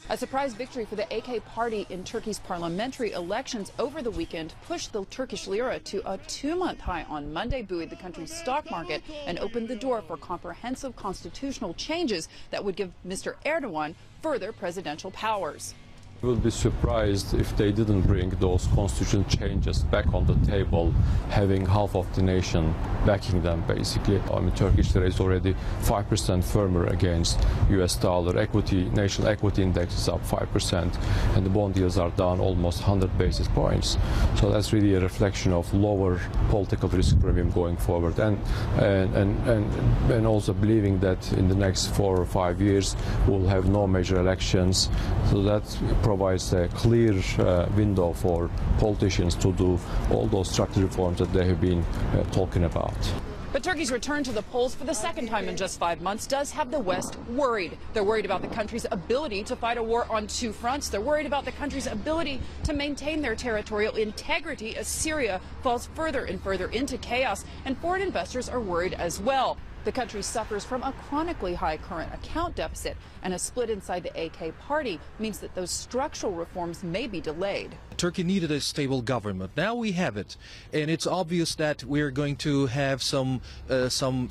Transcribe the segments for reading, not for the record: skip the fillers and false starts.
A surprise victory for the AK party in Turkey's parliamentary elections over the weekend pushed the Turkish lira to a 2-month high on Monday, buoyed the country's stock market, and opened the door for comprehensive constitutional changes that would give Mr. Erdogan further presidential powers. We will be surprised if they didn't bring those constitutional changes back on the table, having half of the nation backing them, basically. I mean, Turkish lira is already 5% firmer against US dollar. National equity index is up 5%, and the bond yields are down almost 100 basis points. So that's really a reflection of lower political risk premium going forward, and also believing that in the next 4 or 5 years we'll have no major elections. So that provides a clear window for politicians to do all those structural reforms that they have been talking about. But Turkey's return to the polls for the second time in just 5 months does have the West worried. They're worried about the country's ability to fight a war on 2 fronts. They're worried about the country's ability to maintain their territorial integrity as Syria falls further and further into chaos. And foreign investors are worried as well. The country suffers from a chronically high current account deficit, and a split inside the AK party means that those structural reforms may be delayed. Turkey needed a stable government. Now we have it, and it's obvious that we're going to have some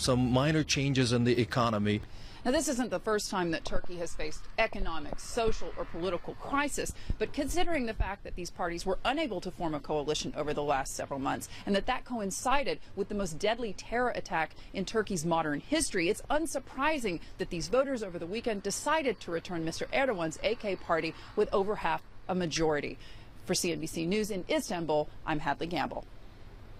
minor changes in the economy. Now, this isn't the first time that Turkey has faced economic, social, or political crisis, but considering the fact that these parties were unable to form a coalition over the last several months, and that coincided with the most deadly terror attack in Turkey's modern history, it's unsurprising that these voters over the weekend decided to return Mr. Erdogan's AK party with over half a majority. For CNBC News in Istanbul, I'm Hadley Gamble.